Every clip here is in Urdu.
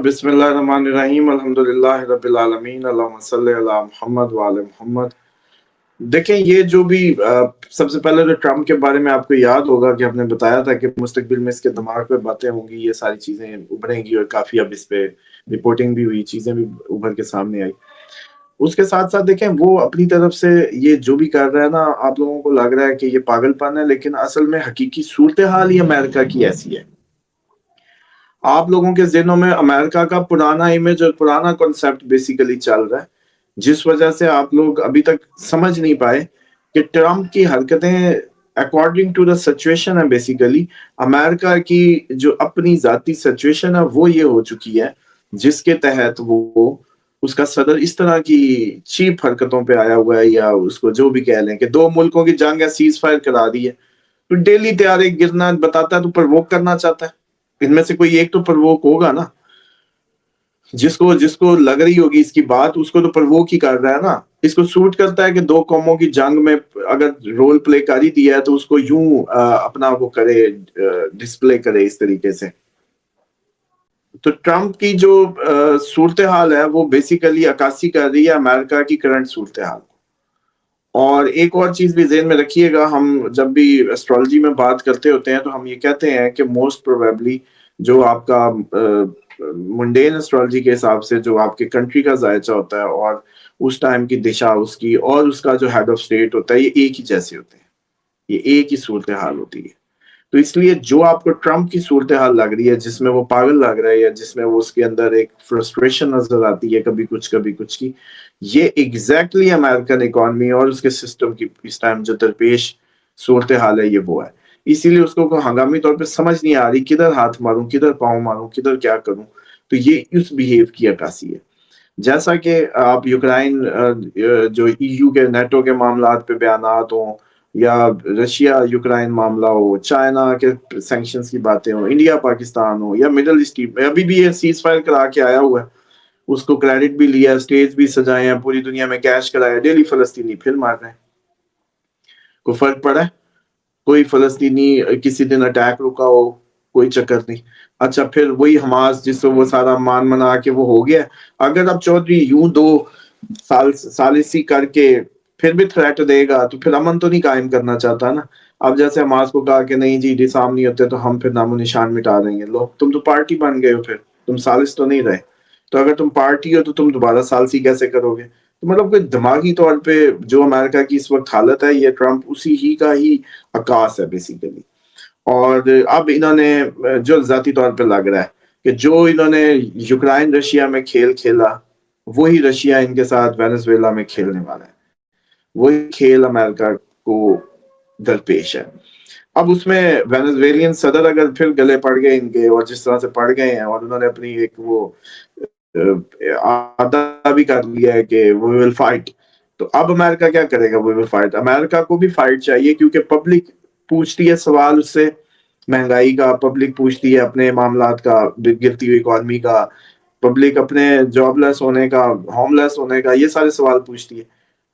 بسم اللہ الرحمن الرحیم الحمدللہ رب العالمین اللہم صلی علی محمد وعلی محمد۔ دیکھیں یہ جو بھی سب سے پہلے تو ٹرمپ کے بارے میں آپ کو یاد ہوگا کہ ہم نے بتایا تھا کہ مستقبل میں اس کے دماغ پہ باتیں ہوں گی، یہ ساری چیزیں ابھریں گی، اور کافی اب اس پہ رپورٹنگ بھی ہوئی، چیزیں بھی ابھر کے سامنے آئی۔ اس کے ساتھ ساتھ دیکھیں وہ اپنی طرف سے یہ جو بھی کر رہا ہے نا، آپ لوگوں کو لگ رہا ہے کہ یہ پاگل پن ہے، لیکن اصل میں حقیقی صورتحال ہی امریکہ کی ایسی ہے۔ آپ لوگوں کے ذہنوں میں امریکہ کا پرانا امیج اور پرانا کنسپٹ بیسیکلی چل رہا ہے، جس وجہ سے آپ لوگ ابھی تک سمجھ نہیں پائے کہ ٹرمپ کی حرکتیں اکارڈنگ ٹو دا سچویشن ہے۔ بیسیکلی امریکہ کی جو اپنی ذاتی سچویشن ہے وہ یہ ہو چکی ہے، جس کے تحت وہ اس کا صدر اس طرح کی چیپ حرکتوں پہ آیا ہوا ہے، یا اس کو جو بھی کہہ لیں کہ دو ملکوں کی جنگ ہے، سیز فائر کرا دی ہے۔ تو ڈیلی طیارے گرنا بتاتا ہے، تو پرووک کرنا چاہتا ہے۔ ان میں سے کوئی ایک تو پرووک ہوگا نا، جس کو لگ رہی ہوگی اس کی بات، اس کو تو پرووک ہی کر رہا ہے نا۔ اس کو سوٹ کرتا ہے کہ دو قوموں کی جنگ میں اگر رول پلے کر ہی دیا ہے تو اس کو یوں اپنا وہ کرے، ڈسپلے کرے اس طریقے سے۔ تو ٹرمپ کی جو صورتحال ہے وہ بیسیکلی عکاسی کر رہی ہے امریکہ کی کرنٹ صورتحال۔ اور ایک اور چیز بھی ذہن میں رکھیے گا، ہم جب بھی ایسٹرالوجی میں بات کرتے ہوتے ہیں تو ہم یہ کہتے ہیں کہ موسٹ پروبیبلی جو آپ کا منڈین ایسٹرالوجی کے حساب سے جو آپ کے کنٹری کا ذائچہ ہوتا ہے، اور اس ٹائم کی دشا اس کی، اور اس کا جو ہیڈ آف اسٹیٹ ہوتا ہے، یہ ایک ہی جیسے ہوتے ہیں، یہ ایک ہی صورتحال ہوتی ہے۔ تو اس لیے جو آپ کو ٹرمپ کی صورتحال لگ رہی ہے، جس میں وہ پاگل لگ رہا ہے، یا جس میں وہ اس کے اندر ایک فرسٹریشن نظر آتی ہے کبھی کچھ کی، یہ ایگزیکٹلی امریکن اکانومی اور اس کے سسٹم کی اس ٹائم جو درپیش صورتحال ہے، یہ وہ ہے۔ اسی لیے اس کو ہنگامی طور پہ سمجھ نہیں آ رہی کدھر ہاتھ ماروں، کدھر پاؤں ماروں، کدھر کیا کروں۔ تو یہ اس بیہیو کی عکاسی ہے۔ جیسا کہ آپ یوکرائن جو ای یو کے نیٹو کے معاملات پہ بیانات ہوں، یا رشیا یوکرائن معاملہ ہو، چائنا کے سینکشنز کی باتیں ہوں، انڈیا پاکستان ہو، یا مڈل ایسٹ میں ابھی بھی یہ سیز فائر کرا کے آیا ہوا ہے، اس کو کریڈٹ بھی لیا، اسٹیج بھی سجائے ہیں، پوری دنیا میں کیش کرایا، ڈیلی فلسطینی پھر مار رہے ہیں۔ کوئی فرق پڑا ہے؟ کوئی فلسطینی کسی دن اٹیک رکا ہو؟ کوئی چکر نہیں۔ اچھا پھر وہی حماس جس سے وہ سارا مان منا کے وہ ہو گیا۔ اگر اب چودھری یوں دو ثالثی کر کے پھر بھی تھریٹ دے گا تو پھر امن تو نہیں قائم کرنا چاہتا نا۔ اب جیسے حماس کو کہا کہ نہیں جی ڈسارم نہیں ہوتے تو ہم پھر نام و نشان مٹا دیں گے، لو تم تو پارٹی بن گئے ہو، پھر تم ثالث تو نہیں رہے۔ تو اگر تم پارٹی ہو تو تم دوبارہ ثالثی کیسے کرو گے؟ تو مطلب کہ دماغی طور پہ جو امریکہ کی اس وقت حالت ہے، یہ ٹرمپ اسی ہی کا ہی عکاس ہے بیسیکلی۔ اور اب انہوں نے جو ذاتی طور پہ لگ رہا ہے کہ جو انہوں نے یوکرائن رشیا میں کھیل کھیلا، وہی رشیا ان کے ساتھ وینزویلا میں کھیلنے والا ہے۔ وہی کھیل امریکہ کو درپیش ہے۔ اب اس میں وینزویلین صدر اگر پھر گلے پڑ گئے ان کے، اور جس طرح سے پڑ گئے ہیں، اور انہوں نے اپنی ایک وہ آدھا بھی کر لیا ہے کہ we will fight، تو اب امریکہ کیا کرے گا؟ we will fight۔ امریکہ کو بھی فائٹ چاہیے، کیونکہ پبلک پوچھتی ہے سوال اس سے، مہنگائی کا، پبلک پوچھتی ہے اپنے معاملات کا، گرتی ہوئی اکانومی کا، پبلک اپنے جاب لیس ہونے کا، ہوم لیس ہونے کا، یہ سارے سوال پوچھتی ہے۔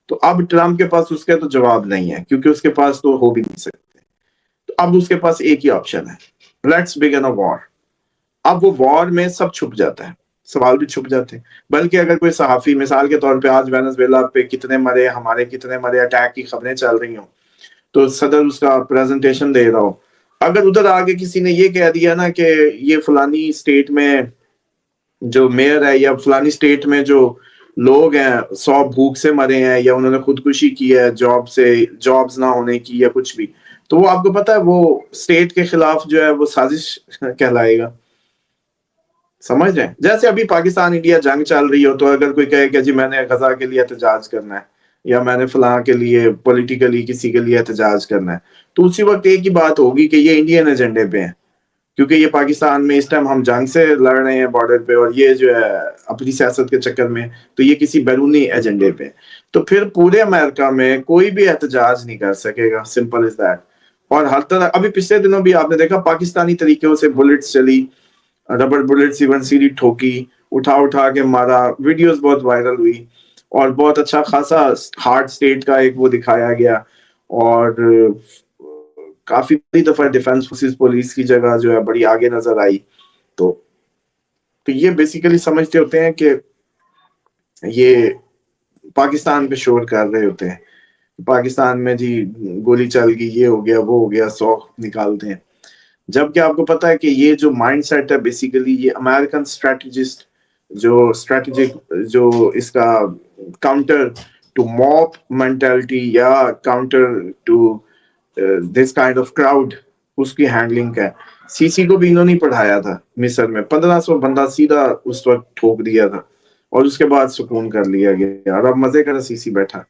تو اب ٹرمپ کے پاس اس کے تو جواب نہیں ہے، کیونکہ اس کے پاس تو ہو بھی نہیں سکتے۔ تو اب اس کے پاس ایک ہی آپشن ہے، لیٹس بگن اے وار۔ اب وہ وار میں سب چھپ جاتا ہے، سوال بھی چھپ جاتے ہیں۔ بلکہ اگر کوئی صحافی مثال کے طور پہ آج وینزویلا پہ کتنے مرے، ہمارے کتنے مرے، اٹیک کی خبریں چل رہی ہوں، تو صدر اس کا پریزنٹیشن دے رہا ہو، اگر ادھر آگے کسی نے یہ کہہ دیا نا کہ یہ فلانی اسٹیٹ میں جو میئر ہے، یا فلانی اسٹیٹ میں جو لوگ ہیں 100 بھوک سے مرے ہیں، یا انہوں نے خودکشی کی ہے جابز نہ ہونے کی، یا کچھ بھی، تو وہ آپ کو پتا ہے وہ اسٹیٹ کے خلاف جو ہے وہ سازش کہلائے گا۔ سمجھ رہے ہیں؟ جیسے ابھی پاکستان انڈیا جنگ چل رہی ہو، تو اگر کوئی کہے کہ جی میں نے غزہ کے لیے احتجاج کرنا ہے، یا میں نے فلاں کے لیے پولیٹیکلی کسی کے لیے احتجاج کرنا ہے، تو اسی وقت ایک ہی بات ہوگی کہ یہ انڈین ایجنڈے پہ ہیں، کیونکہ یہ پاکستان میں اس ٹائم ہم جنگ سے لڑ رہے ہیں بارڈر پہ، اور یہ جو ہے اپنی سیاست کے چکر میں، تو یہ کسی بیرونی ایجنڈے پہ۔ تو پھر پورے امریکہ میں کوئی بھی احتجاج نہیں کر سکے گا، سمپل از دیٹ۔ اور ہر طرح ابھی پچھلے دنوں بھی آپ نے دیکھا پاکستانی طریقوں سے بلٹس چلی، ربڑ بلٹ ایون سیری ٹھوکی، اٹھا کے مارا، ویڈیوز بہت وائرل ہوئی، اور بہت اچھا خاصا ہارڈ سٹیٹ کا ایک وہ دکھایا گیا، اور کافی بڑی دفعہ ڈیفنس فورسز پولیس کی جگہ جو ہے بڑی آگے نظر آئی۔ تو تو یہ بیسیکلی سمجھتے ہوتے ہیں کہ یہ پاکستان پہ شور کر رہے ہوتے ہیں، پاکستان میں جی گولی چل گئی، یہ ہو گیا وہ ہو گیا، 100 نکالتے ہیں. جبکہ آپ کو پتا ہے کہ یہ جو مائنڈ سیٹ ہے بیسیکلی یہ امریکن اسٹریٹجسٹ جو اسٹریٹجک جو اس کا کاؤنٹر ٹو موب مینٹلٹی یا counter to this kind of crowd اس کی ہینڈلنگ کا ہے. سی سی کو بھی انہوں نے پڑھایا تھا مصر میں، 1500 بندہ سیدھا اس وقت ٹھوک دیا تھا اور اس کے بعد سکون کر لیا گیا اور اب مزے کا سی سی بیٹھا.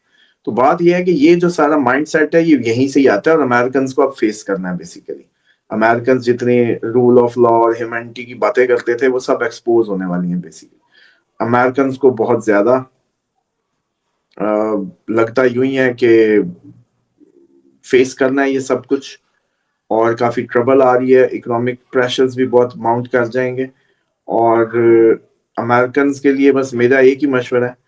تو بات یہ ہے کہ یہ جو سارا مائنڈ سیٹ ہے یہ یہیں سے ہی آتا ہے اور امریکنز کو اب فیس کرنا ہے بیسیکلی. امریکنز جتنے رول آف لا اور ہیومینٹی کی باتیں کرتے تھے وہ سب ایکسپوز ہونے والی ہیں بیسیکلی. امریکنز کو بہت زیادہ لگتا یوں ہی ہے کہ فیس کرنا ہے یہ سب کچھ، اور کافی ٹربل آ رہی ہے، اکنامک پریشرز بھی بہت ماؤنٹ کر جائیں گے. اور امریکنز کے لیے بس میرا ایک ہی مشورہ ہے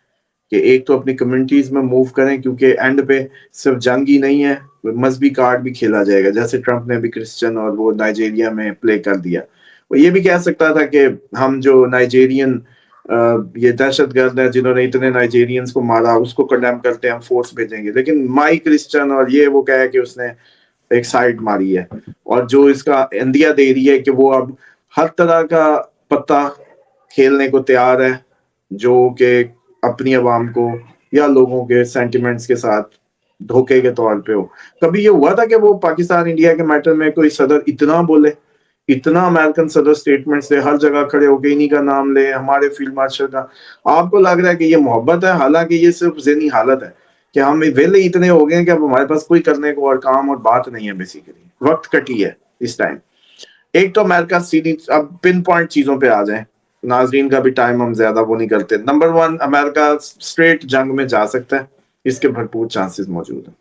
کہ ایک تو اپنی کمیونٹیز میں موو کریں، کیونکہ اینڈ پہ صرف جنگ ہی نہیں ہے، مذہبی کارڈ بھی کھیلا جائے گا، جیسے ٹرمپ نے بھی کرسچن اور وہ نائجیریا میں پلے کر دیا. وہ یہ بھی کہہ سکتا تھا کہ ہم جو نائجیرین یہ دہشت گرد ہیں جنہوں نے اتنے نائجیرینز کو مارا اس کو کنڈیم کرتے ہیں، ہم فورس بھیجیں گے. لیکن مائی کرسچن اور یہ وہ کہے کہ اس نے ایک سائڈ ماری ہے، اور جو اس کا اندیا دے رہی ہے کہ وہ اب ہر طرح کا پتہ کھیلنے کو تیار ہے جو کہ اپنی عوام کو یا لوگوں کے سینٹیمنٹس کے ساتھ دھوکے کے طور پہ ہو. کبھی یہ ہوا تھا کہ وہ پاکستان انڈیا کے میٹر میں کوئی صدر اتنا بولے، اتنا امریکن صدر سٹیٹمنٹس دے، ہر جگہ کھڑے ہو کے انہی کا نام لے، ہمارے فیلڈ مارشل کا. آپ کو لگ رہا ہے کہ یہ محبت ہے، حالانکہ یہ صرف ذہنی حالت ہے کہ ہم ویلے اتنے ہو گئے ہیں کہ اب ہمارے پاس کوئی کرنے کو اور کام اور بات نہیں ہے. بیسیکلی وقت کٹی ہے اس ٹائم. ایک تو امریکہ سیدھی، اب پن پوائنٹ چیزوں پہ آ جائیں، ناظرین کا بھی ٹائم ہم زیادہ وہ نہیں کرتے. نمبر 1، امریکہ اسٹریٹ جنگ میں جا سکتا ہے، اس کے بھرپور چانسز موجود ہیں.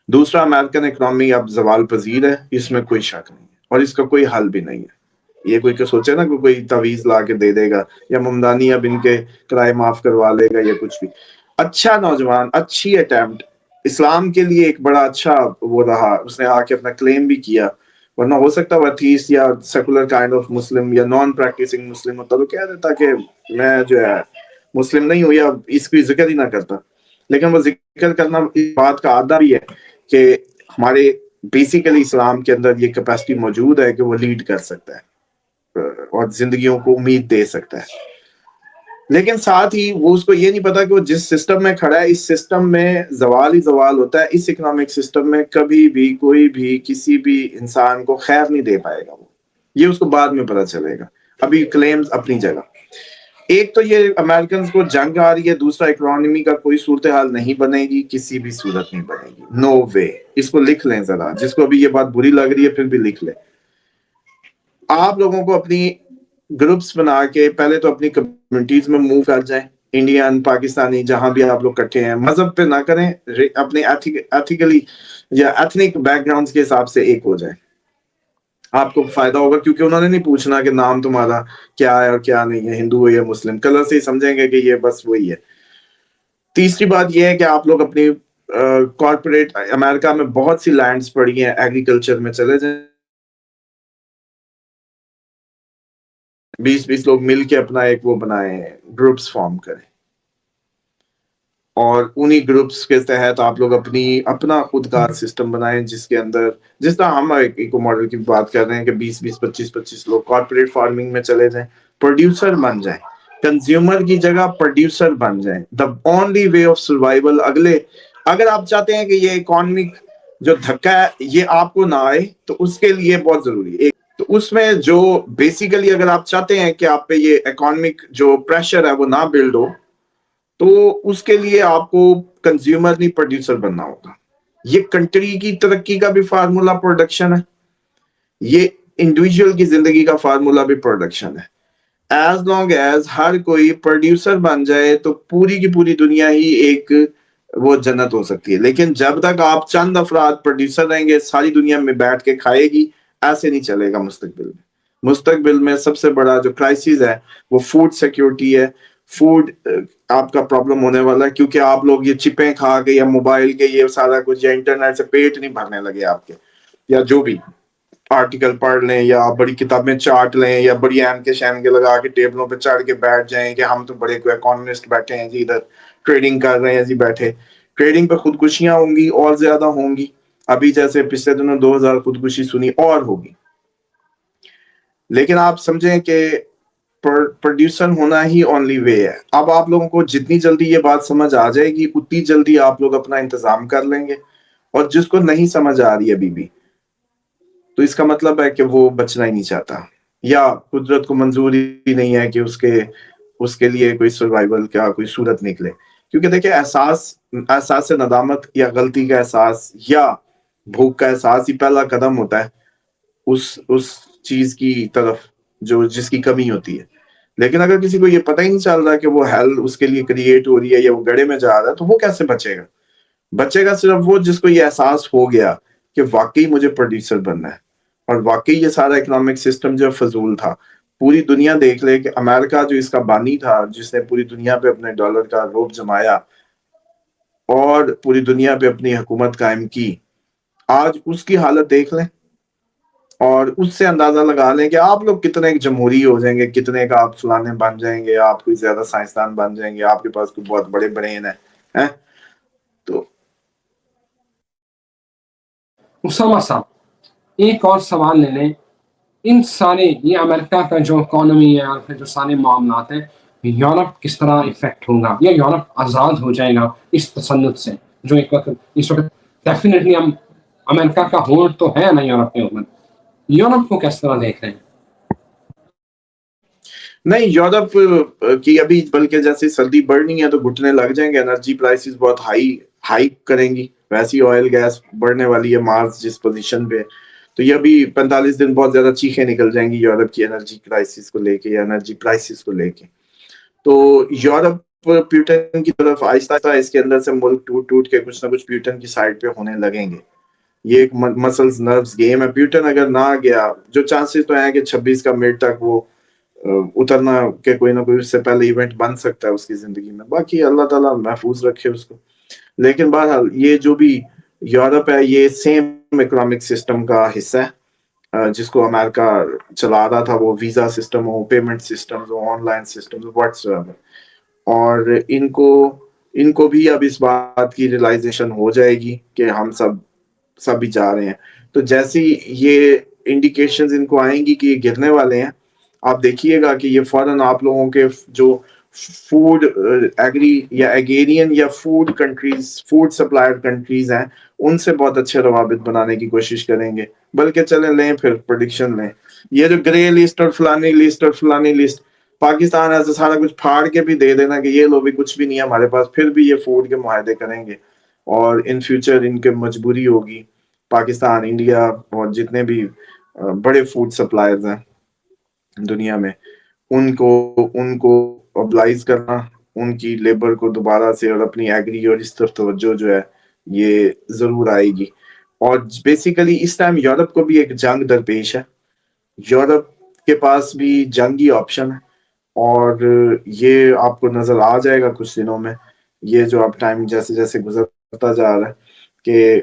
دوسرا، امریکن اکنامی اب زوال پذیر ہے، اس میں کوئی شک نہیں ہے اور اس کا کوئی حل بھی نہیں ہے. یہ کوئی کہ سوچے نا کوئی تعویذ لا کے دے دے گا یا ممدانی اب ان کے کرائے معاف کروا لے گا یا کچھ بھی. اچھا نوجوان، اچھی اٹیمپٹ، اسلام کے لیے ایک بڑا اچھا وہ رہا، اس نے آ کے اپنا کلیم بھی کیا. ورنہ ہو سکتا ہے ایتھیسٹ یا سیکولر کائنڈ آف مسلم یا نان پریکٹسنگ مسلم ہوتا تو کہہ دیتا کہ میں جو ہے مسلم نہیں ہوں یا اس کی ذکر ہی نہ کرتا. لیکن وہ ذکر کرنا اس بات کا عادہ بھی ہے کہ ہمارے بیسیکلی اسلام کے اندر یہ کیپیسٹی موجود ہے کہ وہ لیڈ کر سکتا ہے اور زندگیوں کو امید دے سکتا ہے. لیکن ساتھ ہی وہ اس کو یہ نہیں پتا کہ وہ جس سسٹم میں کھڑا ہے اس سسٹم میں زوال ہی زوال ہوتا ہے. اس اکنامک سسٹم میں کبھی بھی کوئی بھی کسی بھی انسان کو خیر نہیں دے پائے گا. وہ یہ اس کو بعد میں پتا چلے گا، ابھی کلیمز اپنی جگہ. ایک تو یہ امریکنز کو جنگ آ رہی ہے، دوسرا اکنامی کا کوئی صورتحال نہیں بنے گی، کسی بھی صورت نہیں بنے گی. نو وے. اس کو لکھ لیں ذرا، جس کو ابھی یہ بات بری لگ رہی ہے پھر بھی لکھ لیں. آپ لوگوں کو اپنی گروپس بنا کے پہلے تو اپنی کمیونٹیز میں موو کر جائیں، انڈین پاکستانی جہاں بھی آپ لوگ کٹھے ہیں. مذہب پہ نہ کریں، اپنے ایتھیکلی یا ایتھنک بیک گراؤنڈز کے حساب سے ایک ہو جائیں. آپ کو فائدہ ہوگا، کیونکہ انہوں نے نہیں پوچھنا کہ نام تمہارا کیا ہے اور کیا نہیں ہے، ہندو ہے یا مسلم. کلر سے ہی سمجھیں گے کہ یہ بس وہی ہے. تیسری بات یہ ہے کہ آپ لوگ اپنی کارپوریٹ، امریکہ میں بہت سی لینڈز پڑی ہیں، ایگریکلچر میں چلے جائیں. 20 لوگ مل کے اپنا ایک وہ بنائیں، گروپس فارم کریں، اور انہی گروپس کے تحت آپ لوگ اپنا خودکار سسٹم بنائیں، جس کے اندر جس طرح ہم ایکو ماڈل کی بات کر رہے ہیں کہ 25 لوگ کارپوریٹ فارمنگ میں چلے جائیں، پروڈیوسر بن جائیں، کنزیومر کی جگہ پروڈیوسر بن جائیں. The only way of survival. اگر آپ چاہتے ہیں کہ یہ اکانومک جو دھکا ہے یہ آپ کو نہ آئے تو اس کے لیے بہت ضروری ہے. تو اس میں جو بیسیکلی اگر آپ چاہتے ہیں کہ آپ پہ یہ اکانومک جو پریشر ہے وہ نہ بلڈ ہو، تو اس کے لیے آپ کو کنزیومر نہیں پروڈیوسر بننا ہوگا. یہ کنٹری کی ترقی کا بھی فارمولا پروڈکشن ہے، یہ انڈیویجول کی زندگی کا فارمولا بھی پروڈکشن ہے. ایز لانگ ایز ہر کوئی پروڈیوسر بن جائے تو پوری کی پوری دنیا ہی ایک وہ جنت ہو سکتی ہے. لیکن جب تک آپ چند افراد پروڈیوسر رہیں گے ساری دنیا میں بیٹھ کے کھائے گی، ایسے نہیں چلے گا. مستقبل میں سب سے بڑا جو کرائسس ہے وہ فوڈ سیکیورٹی ہے. فوڈ آپ کا پرابلم ہونے والا ہے، کیونکہ آپ لوگ یہ چپیں کھا کے یا موبائل کے یہ سارا کچھ یا انٹرنیٹ سے پیٹ نہیں بھرنے لگے آپ کے، یا جو بھی آرٹیکل پڑھ لیں یا بڑی کتابیں چاٹ لیں یا بڑی این کے شین کے لگا کے ٹیبلوں پہ چڑھ کے بیٹھ جائیں کہ ہم تو بڑے کوئی اکانومسٹ بیٹھے ہیں جی، ادھر ٹریڈنگ کر رہے ہیں جی بیٹھے. ٹریڈنگ پہ خودکشیاں ہوں گی اور زیادہ ہوں گی. ابھی جیسے پچھلے دنوں 2000 خودکشی سنی اور ہوگی. لیکن آپ سمجھیں کہ پروڈیوسر ہونا ہی اونلی وے ہے. اب آپ لوگوں کو جتنی جلدی یہ بات سمجھ آ جائے گی اتنی جلدی آپ لوگ اپنا انتظام کر لیں گے. اور جس کو نہیں سمجھ آ رہی ابھی بھی تو اس کا مطلب ہے کہ وہ بچنا ہی نہیں چاہتا یا قدرت کو منظور ہی نہیں ہے کہ اس کے لیے کوئی سروائیول کا کوئی صورت نکلے. کیونکہ دیکھیں احساس ندامت یا غلطی کا احساس یا بھوک کا احساس ہی پہلا قدم ہوتا ہے اس چیز کی طرف جس کی کمی ہوتی ہے. لیکن اگر کسی کو یہ پتہ ہی نہیں چل رہا کہ وہ ہیل اس کے لیے کریٹ ہو رہی ہے یا وہ گڑھے میں جا رہا ہے تو وہ کیسے بچے گا؟ بچے گا صرف وہ جس کو یہ احساس ہو گیا کہ واقعی مجھے پروڈیوسر بننا ہے. اور واقعی یہ سارا اکنامک سسٹم جو فضول تھا. پوری دنیا دیکھ لے کہ امریکہ جو اس کا بانی تھا جس نے پوری دنیا پہ اپنے ڈالر کا روب جمایا اور پوری دنیا پہ اپنی حکومت قائم کی، آج اس کی حالت دیکھ لیں اور اس سے اندازہ لگا لیں کہ آپ لوگ کتنے جمہوری ہو جائیں گے، کتنے کا آپ فلانے بن جائیں گے، آپ کوئی زیادہ سائنسدان بن جائیں گے، آپ کے پاس کوئی بہت بڑے برین ہیں. تو اسامہ صاحب ایک اور سوال لے لیں. ان سارے یہ امریکہ کا جو اکانومی ہے اور جو سارے معاملات ہیں، یورپ کس طرح افیکٹ ہوگا یا یورپ آزاد ہو جائے گا اس تسلط سے جو اس وقت ڈیفینیٹلی ہم امریکہ کا ہولڈ تو ہے نا یورپ کے اوپر. یورپ کو کس طرح دیکھ رہے ہیں؟ نہیں، یورپ کی ابھی بلکہ جیسے سردی بڑھنی ہے تو گھٹنے لگ جائیں گے. انرجی پرائسز بہت ہائی کریں گی. ویسی آئل گیس بڑھنے والی ہے مارس جس پوزیشن پہ، تو یہ ابھی 45 دن بہت زیادہ چیخیں نکل جائیں گی یورپ کی انرجی کرائسس کو لے کے یا انرجی پرائسز کو لے کے. تو یورپ پیوٹن کی طرف آہستہ آہستہ اس کے اندر سے ملک ٹوٹ ٹوٹ کے کچھ نہ کچھ پیوٹن کی سائڈ پہ ہونے لگیں گے. یہ ایک مسلز نروز گیم ہے. پیوٹن اگر نہ گیا، جو چانسز تو ہیں کہ 26 کا مڈ تک وہ اترنا کہ کوئی نہ کوئی اس سے پہلے ایونٹ بن سکتا ہے اس کی زندگی میں. باقی اللہ تعالیٰ محفوظ رکھے اس کو. لیکن بہرحال یہ جو بھی یورپ ہے یہ سیم اکنامک سسٹم کا حصہ ہے جس کو امریکہ چلا رہا تھا. وہ visa system who, payment system who, on line system who, what's ever. اور ان کو بھی اب اس بات کی ریلائزیشن ہو جائے گی کہ ہم سب ہی جا رہے ہیں. تو جیسی یہ انڈیکیشنز ان کو آئیں گی کہ یہ گرنے والے ہیں، آپ دیکھیے گا کہ یہ فوراً آپ لوگوں کے جو فوڈ ایگری یا ایگیرین یا food countries, food supplier countries ہیں، ان سے بہت اچھے روابط بنانے کی کوشش کریں گے. بلکہ چلیں لیں پھر پریڈکشن لیں. یہ جو گرے لسٹ اور فلانی لسٹ اور فلانی لسٹ، پاکستان ایسا سارا کچھ پھاڑ کے بھی دے دینا کہ یہ لو بھی کچھ بھی نہیں ہے ہمارے پاس، پھر بھی یہ فوڈ کے معاہدے کریں گے اور ان فیوچر ان کے مجبوری ہوگی پاکستان، انڈیا اور جتنے بھی بڑے فوڈ سپلائرز ہیں دنیا میں ان کو ابلائز کرنا، ان کی لیبر کو دوبارہ سے اور اپنی ایگری اور اس طرف توجہ جو ہے یہ ضرور آئے گی. اور بیسیکلی اس ٹائم یورپ کو بھی ایک جنگ درپیش ہے. یورپ کے پاس بھی جنگی آپشن ہے اور یہ آپ کو نظر آ جائے گا کچھ دنوں میں. یہ جو اب ٹائم جیسے جیسے گزرتا جا رہا ہے کہ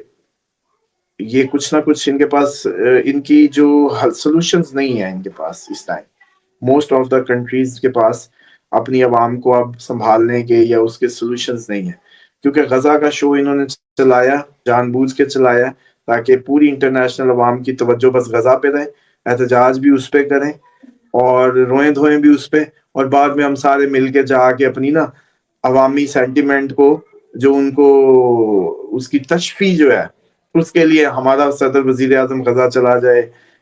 یہ کچھ نہ کچھ ان کے پاس ان کی جو سولوشنز نہیں ہیں ان کے پاس اس time. Most of the countries کے پاس اپنی عوام کو اب سنبھالنے کے یا اس کے سولوشنز نہیں ہیں. کیونکہ غزہ کا شو انہوں نے چلایا، جان بوجھ کے چلایا تاکہ پوری انٹرنیشنل عوام کی توجہ بس غزہ پہ رہے، احتجاج بھی اس پہ کریں اور روئیں دھوئیں بھی اس پہ، اور بعد میں ہم سارے مل کے جا کے اپنی نا عوامی سینٹیمنٹ کو جو ان کو اس کی تشفی جو ہے اس کے لیے ہمارا صدر وزیر اعظم غزہ چلا جائے،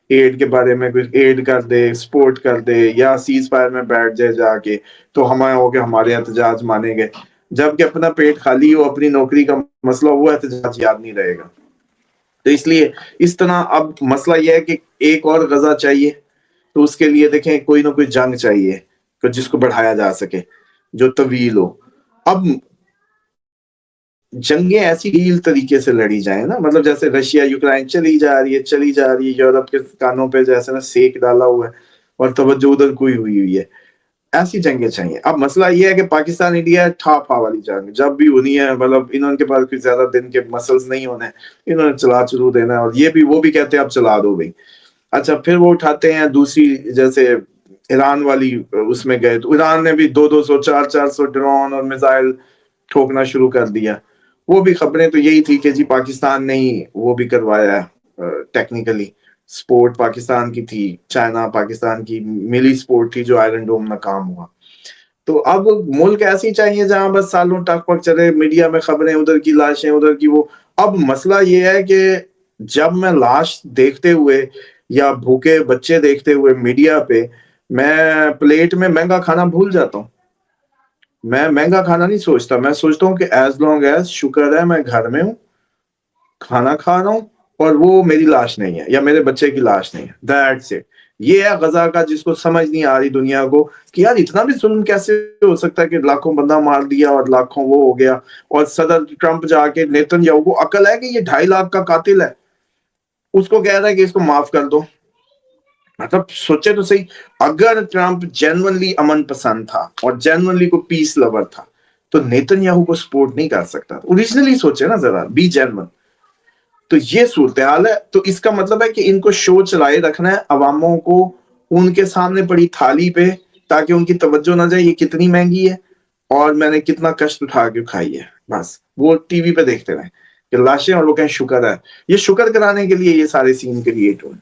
ایڈ کے بارے میں کچھ ایڈ کر دے، سپورٹ کر دے یا سیز فائر میں بیٹھ جائے جا کے، تو ہمیں ہو کہ ہمارے احتجاج مانے گئے. جبکہ اپنا پیٹ خالی ہو، اپنی نوکری کا مسئلہ، وہ احتجاج یاد نہیں رہے گا. تو اس لیے اس طرح اب مسئلہ یہ ہے کہ ایک اور غزہ چاہیے، تو اس کے لیے دیکھیں کوئی نہ کوئی جنگ چاہیے جس کو بڑھایا جا سکے جو طویل ہو. اب جنگیں ایسی ڈیل طریقے سے لڑی جائیں نا، مطلب جیسے رشیا یوکرائن چلی جا رہی ہے یورپ کے کانوں پہ جیسے نا سیک ڈالا ہوا ہے اور توجہ ادھر کوئی ہوئی ہے. ایسی جنگیں چاہیے. اب مسئلہ یہ ہے کہ پاکستان انڈیا ٹھا والی جنگ جب بھی ہونی ہے، مطلب انہوں کے پاس کوئی زیادہ دن کے مسلز نہیں ہونے، انہوں نے چلا چلو دینا ہے اور یہ بھی وہ بھی کہتے ہیں اب چلا دو بھائی. اچھا پھر وہ اٹھاتے ہیں دوسری جیسے ایران والی اس میں گئے تو ایران نے بھی 200 400 ڈرون اور میزائل ٹھوکنا شروع کر دیا. وہ بھی خبریں تو یہی تھی کہ جی پاکستان نے ہی وہ بھی کروایا ٹیکنیکلی. سپورٹ پاکستان کی تھی, چائنا پاکستان کی ملی سپورٹ تھی جو آئرن ڈوم ناکام ہوا. تو اب ملک ایسی چاہیے جہاں بس سالوں ٹک پک چلے, میڈیا میں خبریں ادھر کی لاشیں ادھر کی وہ. اب مسئلہ یہ ہے کہ جب میں لاش دیکھتے ہوئے یا بھوکے بچے دیکھتے ہوئے میڈیا پہ, میں پلیٹ میں مہنگا کھانا بھول جاتا ہوں. میں مہنگا کھانا نہیں سوچتا, میں سوچتا ہوں کہ ایز لانگ ایز شکر ہے میں گھر میں ہوں, کھانا کھا رہا ہوں, اور وہ میری لاش نہیں ہے یا میرے بچے کی لاش نہیں ہے. That's it. یہ ہے غزہ کا جس کو سمجھ نہیں آ رہی دنیا کو کہ یار اتنا بھی ظلم کیسے ہو سکتا ہے کہ لاکھوں بندہ مار دیا اور لاکھوں وہ ہو گیا, اور صدر ٹرمپ جا کے نیتن یاہو کو عقل ہے کہ یہ 2.5 لاکھ کا قاتل ہے, اس کو کہہ رہا ہے کہ اس کو معاف کر دو. مطلب سوچے تو صحیح, اگر ٹرمپ جینوئنلی امن پسند تھا اور جینوئنلی کو پیس لور تھا تو نیتن یاہو کو سپورٹ نہیں کر سکتا. اوریجنلی سوچے نا ذرا, بی جینوئن. تو یہ صورتحال ہے. تو اس کا مطلب ہے کہ ان کو شو چلائے رکھنا ہے عواموں کو ان کے سامنے پڑی تھالی پہ, تاکہ ان کی توجہ نہ جائے یہ کتنی مہنگی ہے اور میں نے کتنا کشٹ اٹھا کے کھائی ہے. بس وہ ٹی وی پہ دیکھتے رہیں کہ لاشیں اور وہ کہیں شکر ہے. یہ شکر کرانے کے لیے یہ سارے سین کریٹ ہوئے.